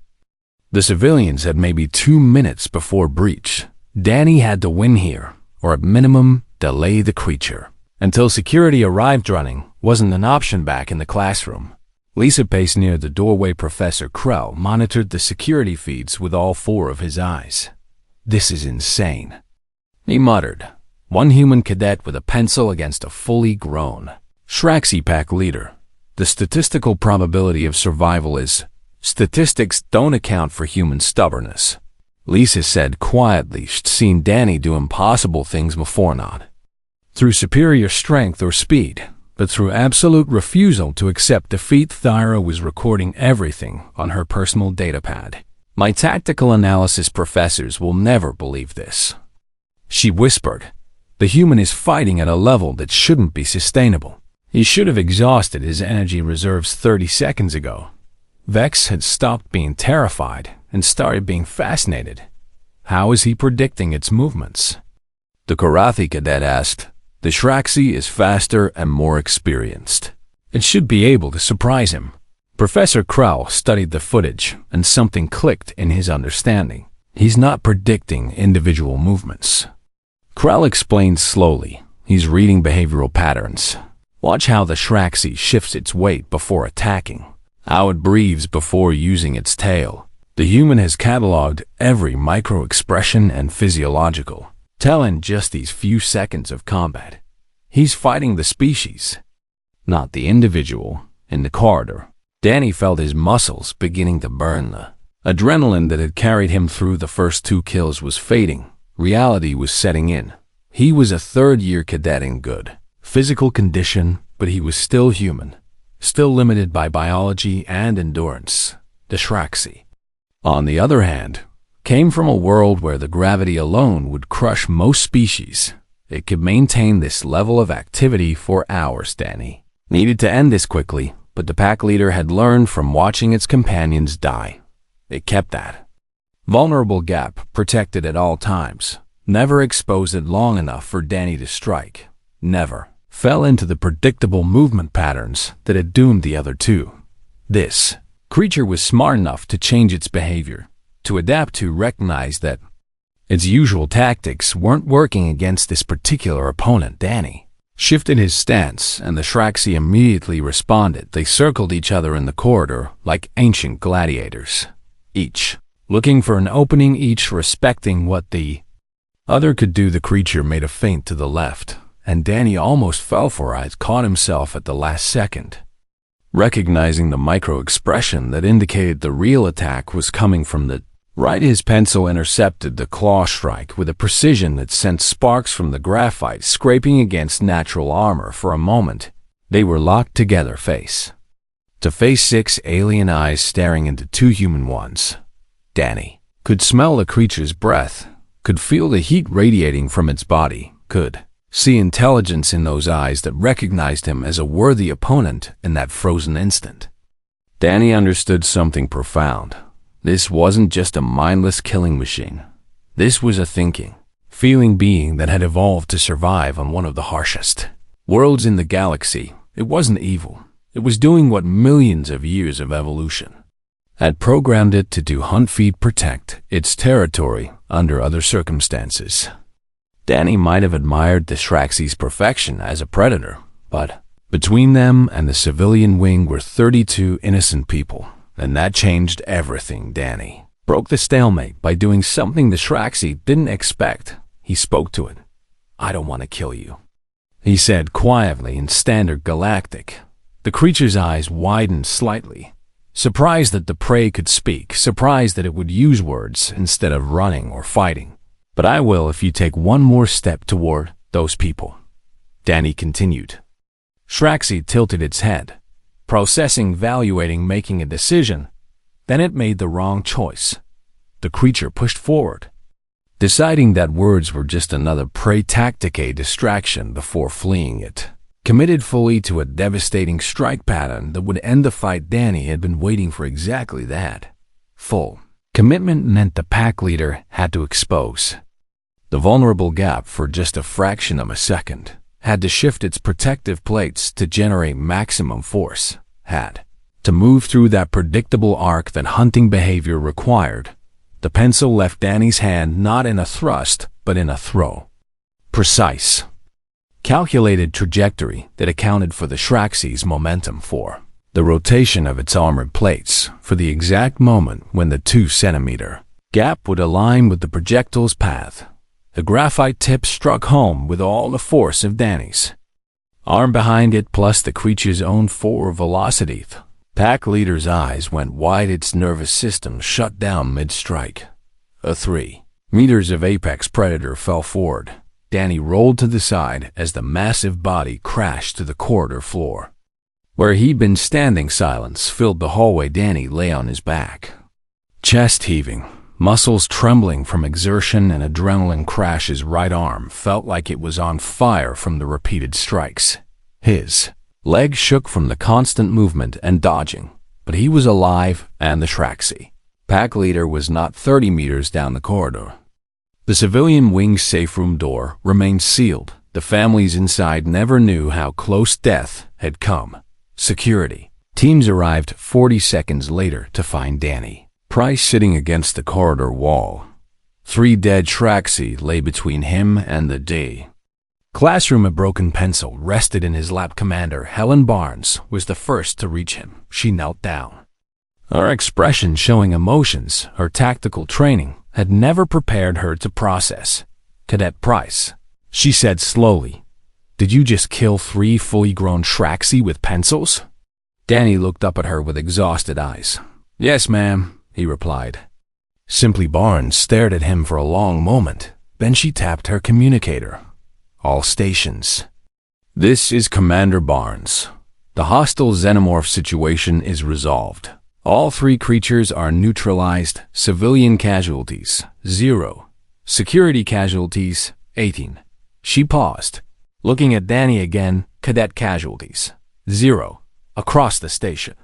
The civilians had maybe 2 minutes before breach. Danny had to win here, or at minimum, delay the creature. Until security arrived, running wasn't an option back in the classroom. Lisa paced near the doorway. Professor Krell monitored the security feeds with all 4 of his eyes. This is insane, he muttered. One human cadet with a pencil against a fully grown Shraxi pack leader. The statistical probability of survival is... Statistics don't account for human stubbornness, Lisa said quietly. She'd seen Danny do impossible things before, not through superior strength or speed, but through absolute refusal to accept defeat. Thyra was recording everything on her personal datapad. My tactical analysis professors will never believe this, she whispered. The human is fighting at a level that shouldn't be sustainable. He should have exhausted his energy reserves 30 seconds ago. Vex had stopped being terrified and started being fascinated. How is he predicting its movements? The Karathi cadet asked. The Shraxi is faster and more experienced. It should be able to surprise him. Professor Krell studied the footage, and something clicked in his understanding. He's not predicting individual movements. Krell explained slowly. He's reading behavioral patterns. Watch how the Shraxi shifts its weight before attacking, how it breathes before using its tail. The human has cataloged every micro-expression and physiological tell in just these few seconds of combat. He's fighting the species, not the individual. In the corridor, Danny felt his muscles beginning to burn. The adrenaline that had carried him through the first 2 kills was fading. Reality was setting in. He was a third-year cadet in good physical condition, but he was still human, still limited by biology and endurance. The Shraxi, on the other hand, came from a world where the gravity alone would crush most species. It could maintain this level of activity for hours. Danny needed to end this quickly, but the pack leader had learned from watching its companions die. It kept that vulnerable gap protected at all times, never exposed it long enough for Danny to strike, never fell into the predictable movement patterns that had doomed the other 2. This creature was smart enough to change its behavior, to adapt, to recognize that its usual tactics weren't working against this particular opponent. Danny shifted his stance, and the Shraxi immediately responded. They circled each other in the corridor like ancient gladiators, each looking for an opening, each respecting what the other could do. The creature made a feint to the left, and Danny almost fell for it, caught himself at the last second. Recognizing the micro-expression that indicated the real attack was coming from the right, his pencil intercepted the claw strike with a precision that sent sparks from the graphite scraping against natural armor. For a moment, they were locked together face to face, 6 alien eyes staring into 2 human ones. Danny could smell the creature's breath, could feel the heat radiating from its body, could see intelligence in those eyes that recognized him as a worthy opponent in that frozen instant. Danny understood something profound. This wasn't just a mindless killing machine. This was a thinking, feeling being that had evolved to survive on one of the harshest worlds in the galaxy. It wasn't evil. It was doing what millions of years of evolution had programmed it to do: hunt, feed, protect its territory under other circumstances. Danny might have admired the Shraxi's perfection as a predator, but between them and the civilian wing were 32 innocent people. And that changed everything. Danny broke the stalemate by doing something the Shraxi didn't expect. He spoke to it. "I don't want to kill you," he said quietly in standard galactic. The creature's eyes widened slightly, surprised that the prey could speak, surprised that it would use words instead of running or fighting. "But I will if you take one more step toward those people," Danny continued. Shraxi tilted its head, processing, evaluating, making a decision. Then it made the wrong choice. The creature pushed forward, deciding that words were just another prey tactic, a distraction before fleeing. It committed fully to a devastating strike pattern that would end the fight. Danny had been waiting for exactly that. Full commitment meant the pack leader had to expose the vulnerable gap for just a fraction of a second, had to shift its protective plates to generate maximum force, had to move through that predictable arc that hunting behavior required. The pencil left Danny's hand not in a thrust, but in a throw. Precise, calculated trajectory that accounted for the Shraxi's momentum, for the rotation of its armored plates, for the exact moment when the 2-centimeter gap would align with the projectile's path. The graphite tip struck home with all the force of Danny's arm behind it, plus the creature's own forward velocity. Pack leader's eyes went wide, its nervous system shut down mid-strike. A 3 meters of apex predator fell forward. Danny rolled to the side as the massive body crashed to the corridor floor. Where he'd been standing, silence filled the hallway. Danny lay on his back, chest heaving, muscles trembling from exertion and adrenaline crash. His right arm felt like it was on fire from the repeated strikes. His legs shook from the constant movement and dodging, but he was alive, and the Shraxi pack leader was not 30 meters down the corridor. The civilian wing's safe room door remained sealed. The families inside never knew how close death had come. Security teams arrived 40 seconds later to find Danny Price sitting against the corridor wall. 3 dead Shraxi lay between him and the day. Classroom, a broken pencil rested in his lap. Commander Helen Barnes was the first to reach him. She knelt down, her expression showing emotions her tactical training had never prepared her to process. "Cadet Price," she said slowly, "did you just kill 3 fully grown Shraxi with pencils?" Danny looked up at her with exhausted eyes. "Yes, ma'am," he replied. Simply. Barnes stared at him for a long moment. Then she tapped her communicator. "All stations. This is Commander Barnes. The hostile xenomorph situation is resolved. All 3 creatures are neutralized. Civilian casualties, 0. Security casualties, 18. She paused, looking at Danny again. "Cadet casualties, 0. Across the station."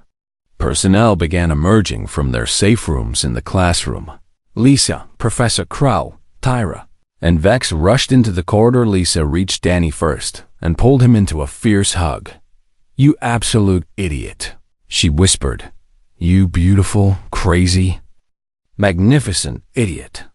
Personnel began emerging from their safe rooms in the classroom. Lisa, Professor Krell, Tyra, and Vex rushed into the corridor. Lisa reached Danny first and pulled him into a fierce hug. "You absolute idiot," she whispered. "You beautiful, crazy, magnificent idiot."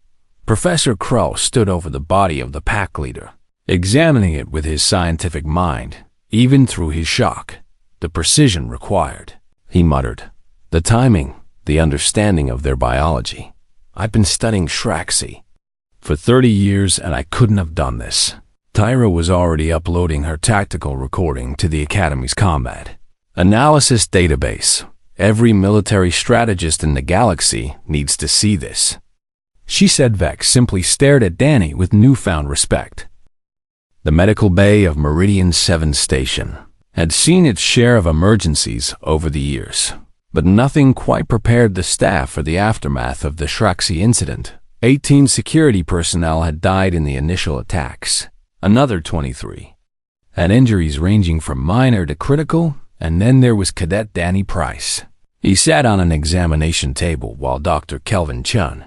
Professor Krell stood over the body of the pack leader. examining it with his scientific mind, even through his shock, the precision required. He muttered, "The timing, the understanding of their biology. I've been studying Shraxi for 30 years and I couldn't have done this." Tyra was already uploading her tactical recording to the Academy's combat analysis database. Every military strategist in the galaxy needs to see this. She said. Vex simply stared at Danny with newfound respect. The medical bay of Meridian 7 Station had seen its share of emergencies over the years, but nothing quite prepared the staff for the aftermath of the Shraxi incident. 18 security personnel had died in the initial attacks. Another 23 had injuries ranging from minor to critical, and then there was Cadet Danny Price. He sat on an examination table while Dr. Kelvin Chun,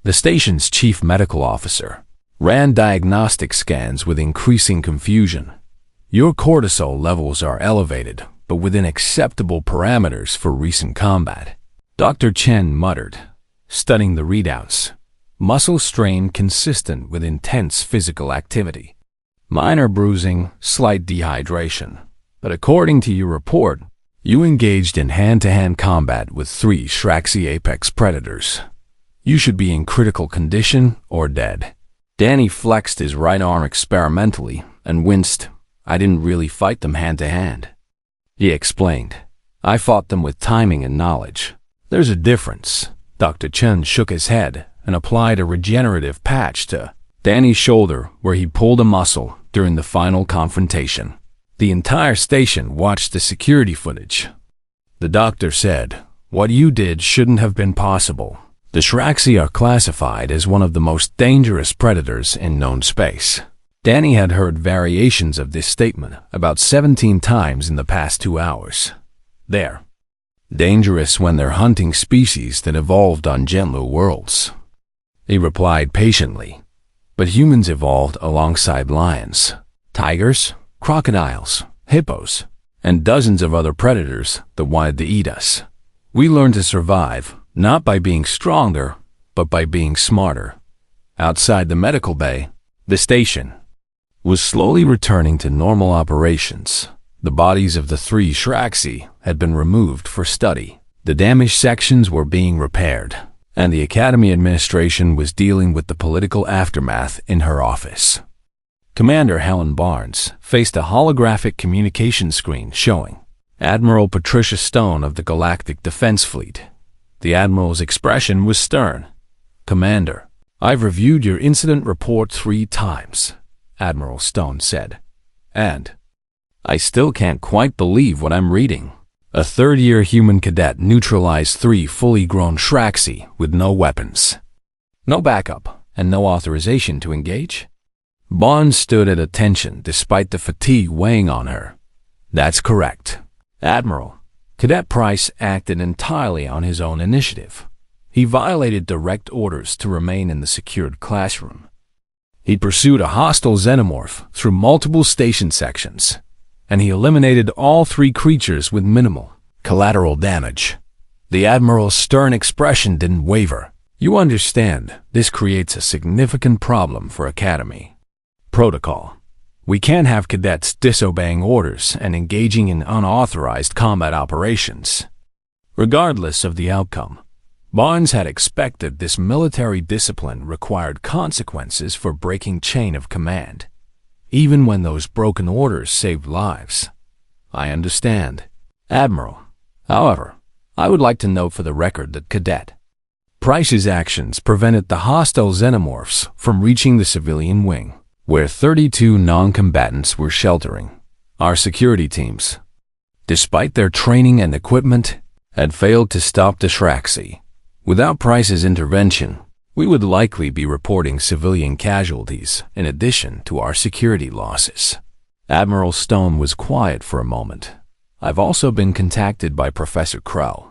the station's chief medical officer, ran diagnostic scans with increasing confusion. "Your cortisol levels are elevated, but within acceptable parameters for recent combat," Dr. Chen muttered, studying the readouts. "Muscle strain consistent with intense physical activity. Minor bruising, slight dehydration. But according to your report, you engaged in hand-to-hand combat with 3 Shraxi apex predators. You should be in critical condition or dead." Danny flexed his right arm experimentally and winced. "I didn't really fight them hand-to-hand," he explained. "I fought them with timing and knowledge." "There's a difference." Dr. Chen shook his head and applied a regenerative patch to Danny's shoulder where he pulled a muscle during the final confrontation. The entire station watched the security footage. The doctor said, "What you did shouldn't have been possible. The Shraxi are classified as one of the most dangerous predators in known space." Danny had heard variations of this statement about 17 times in the past 2 hours. "They're dangerous when they're hunting species that evolved on gentler worlds," he replied patiently. "But humans evolved alongside lions, tigers, crocodiles, hippos, and dozens of other predators that wanted to eat us. We learned to survive, not by being stronger, but by being smarter." Outside the medical bay, the station was slowly returning to normal operations. The bodies of the 3 Shraxi had been removed for study. The damaged sections were being repaired, and the Academy administration was dealing with the political aftermath in her office. Commander Helen Barnes faced a holographic communication screen showing Admiral Patricia Stone of the Galactic Defense Fleet. The Admiral's expression was stern. "Commander, I've reviewed your incident report 3 times, Admiral Stone said, "and I still can't quite believe what I'm reading. A third-year human cadet neutralized 3 fully grown Shraxi with no weapons, no backup, and no authorization to engage?" Barnes stood at attention despite the fatigue weighing on her. "That's correct, Admiral. Cadet Price acted entirely on his own initiative. He violated direct orders to remain in the secured classroom. He pursued a hostile xenomorph through multiple station sections, and he eliminated all 3 creatures with minimal collateral damage." The Admiral's stern expression didn't waver. "You understand, this creates a significant problem for Academy protocol. We can't have cadets disobeying orders and engaging in unauthorized combat operations." Regardless of the outcome, Barnes had expected this military discipline required consequences for breaking chain of command, even when those broken orders saved lives. "I understand, Admiral. However, I would like to note for the record that Cadet Price's actions prevented the hostile xenomorphs from reaching the civilian wing, where 32 non-combatants were sheltering. Our security teams, despite their training and equipment, had failed to stop the Shraxi. Without Price's intervention, we would likely be reporting civilian casualties in addition to our security losses." Admiral Stone was quiet for a moment. "I've also been contacted by Professor Krell,"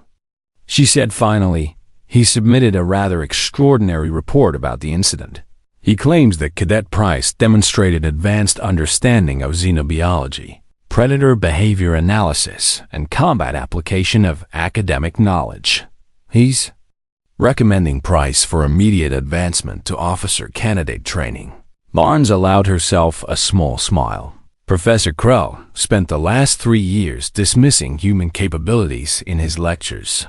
she said finally. "He submitted a rather extraordinary report about the incident. He claims that Cadet Price demonstrated advanced understanding of xenobiology, predator behavior analysis, and combat application of academic knowledge. He's recommending Price for immediate advancement to officer candidate training." Barnes allowed herself a small smile. Professor Krell spent the last 3 years dismissing human capabilities in his lectures.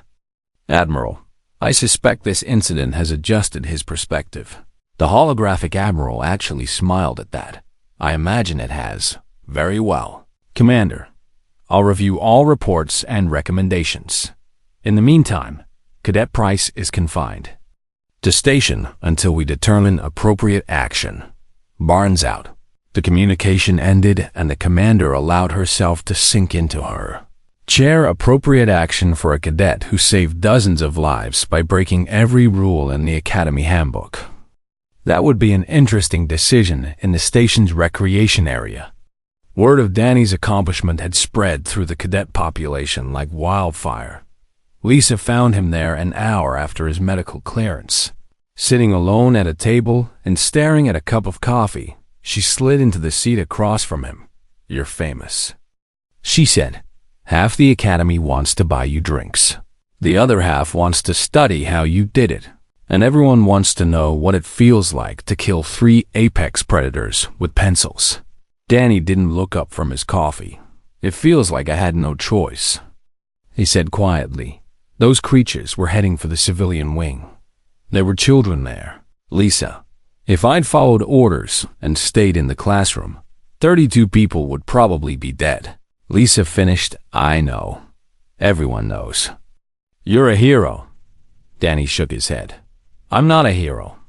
Admiral, I suspect this incident has adjusted his perspective. The holographic admiral actually smiled at that. I imagine it has. Very well. Commander, I'll review all reports and recommendations. In the meantime, Cadet Price is confined to station until we determine appropriate action. Barnes out. The communication ended and the commander allowed herself to sink into her chair. Appropriate action for a cadet who saved dozens of lives by breaking every rule in the Academy handbook. That would be an interesting decision in the station's recreation area. Word of Danny's accomplishment had spread through the cadet population like wildfire. Lisa found him there an hour after his medical clearance. Sitting alone at a table and staring at a cup of coffee, she slid into the seat across from him. You're famous, she said. Half the Academy wants to buy you drinks. The other half wants to study how you did it. And everyone wants to know what it feels like to kill 3 apex predators with pencils. Danny didn't look up from his coffee. It feels like I had no choice, he said quietly. Those creatures were heading for the civilian wing. There were children there. Lisa, if I'd followed orders and stayed in the classroom, 32 people would probably be dead. Lisa finished, I know. Everyone knows. You're a hero. Danny shook his head. I'm not a hero.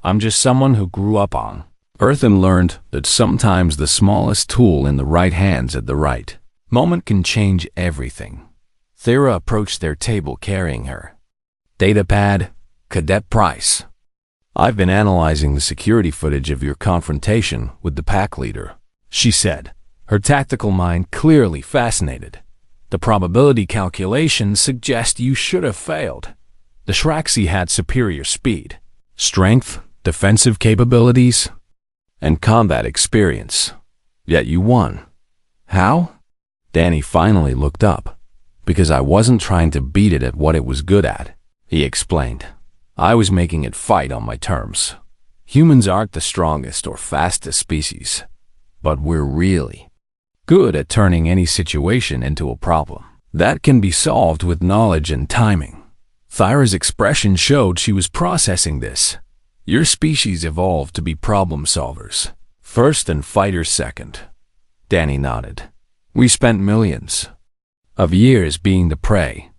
I'm just someone who grew up on Earth and learned that sometimes the smallest tool in the right hands at the right moment can change everything. Thera approached their table carrying her datapad. Cadet Price, I've been analyzing the security footage of your confrontation with the pack leader, she said, her tactical mind clearly fascinated. The probability calculations suggest you should have failed. The Shraxi had superior speed, strength, defensive capabilities, and combat experience. Yet you won. How? Danny finally looked up. Because I wasn't trying to beat it at what it was good at, he explained. I was making it fight on my terms. Humans aren't the strongest or fastest species, but we're really good at turning any situation into a problem. That can be solved with knowledge and timing. Thyra's expression showed she was processing this. Your species evolved to be problem solvers, first and fighters second. Danny nodded. We spent millions of years being the prey.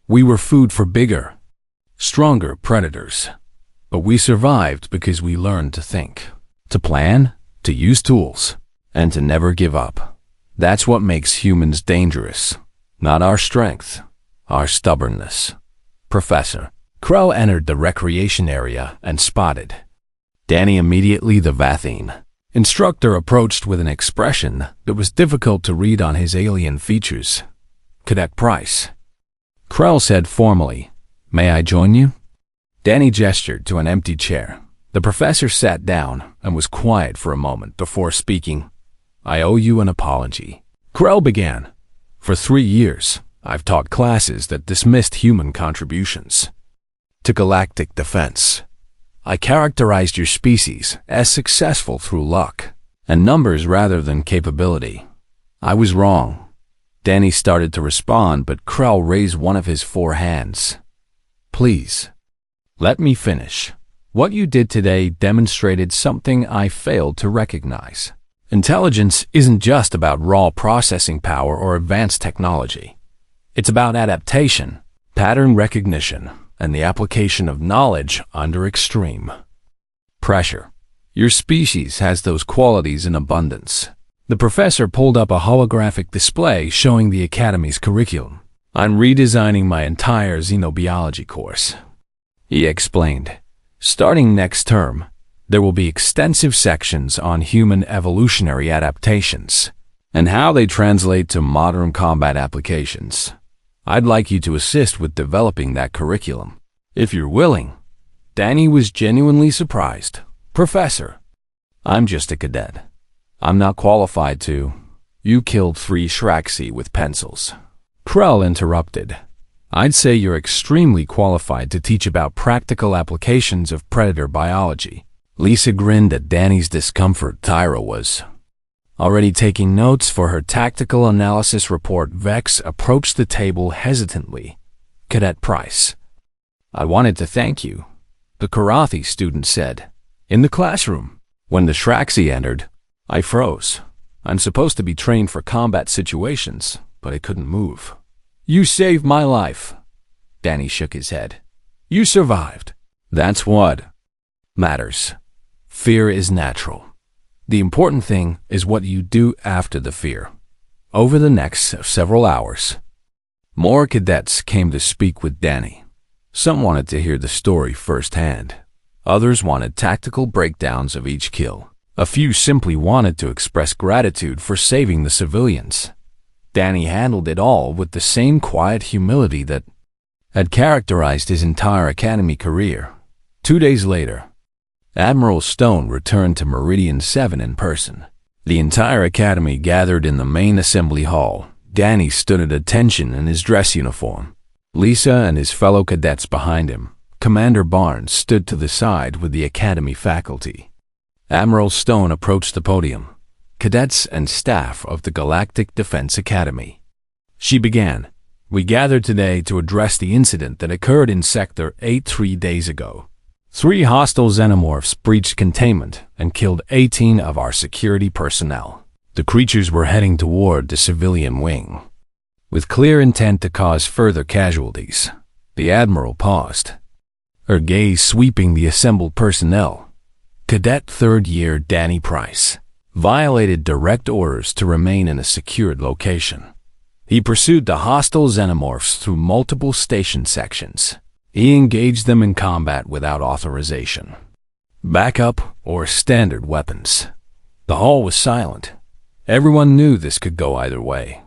We were food for bigger, stronger predators. But we survived because we learned to think, to plan, to use tools, and to never give up. That's what makes humans dangerous. Not our strength, our stubbornness. Professor Krell entered the recreation area and spotted Danny immediately. The Vathine instructor approached with an expression that was difficult to read on his alien features. Cadet Price, Krell said formally, may I join you? Danny gestured to an empty chair. The professor sat down and was quiet for a moment before speaking. I owe you an apology. Krell began. For 3 years, I've taught classes that dismissed human contributions to galactic defense. I characterized your species as successful through luck and numbers rather than capability. I was wrong. Danny started to respond, but Krell raised one of his 4 hands. Please, let me finish. What you did today demonstrated something I failed to recognize. Intelligence isn't just about raw processing power or advanced technology. It's about adaptation, pattern recognition, and the application of knowledge under extreme pressure. Your species has those qualities in abundance. The professor pulled up a holographic display showing the Academy's curriculum. I'm redesigning my entire xenobiology course, he explained. Starting next term, there will be extensive sections on human evolutionary adaptations and how they translate to modern combat applications. I'd like you to assist with developing that curriculum, if you're willing. Danny was genuinely surprised. Professor, I'm just a cadet. I'm not qualified to. You killed 3 Shraxi with pencils. Krell interrupted. I'd say you're extremely qualified to teach about practical applications of predator biology. Lisa grinned at Danny's discomfort. Tyra was already taking notes for her tactical analysis report. Vex approached the table hesitantly. Cadet Price. I wanted to thank you, the Karathi student said. In the classroom, when the Shraxi entered, I froze. I'm supposed to be trained for combat situations, but I couldn't move. You saved my life. Danny shook his head. You survived. That's what matters. Fear is natural. The important thing is what you do after the fear. Over the next several hours, more cadets came to speak with Danny. Some wanted to hear the story firsthand. Others wanted tactical breakdowns of each kill. A few simply wanted to express gratitude for saving the civilians. Danny handled it all with the same quiet humility that had characterized his entire academy career. 2 days later, Admiral Stone returned to Meridian 7 in person. The entire academy gathered in the main assembly hall. Danny stood at attention in his dress uniform. Lisa and his fellow cadets behind him. Commander Barnes stood to the side with the academy faculty. Admiral Stone approached the podium. Cadets and staff of the Galactic Defense Academy. She began. We gathered today to address the incident that occurred in Sector 8 3 days ago. 3 hostile xenomorphs breached containment and killed 18 of our security personnel. The creatures were heading toward the civilian wing, with clear intent to cause further casualties. The Admiral paused, her gaze sweeping the assembled personnel. Cadet 3rd Year Danny Price violated direct orders to remain in a secured location. He pursued the hostile xenomorphs through multiple station sections. He engaged them in combat without authorization, backup, or standard weapons. The hall was silent. Everyone knew this could go either way.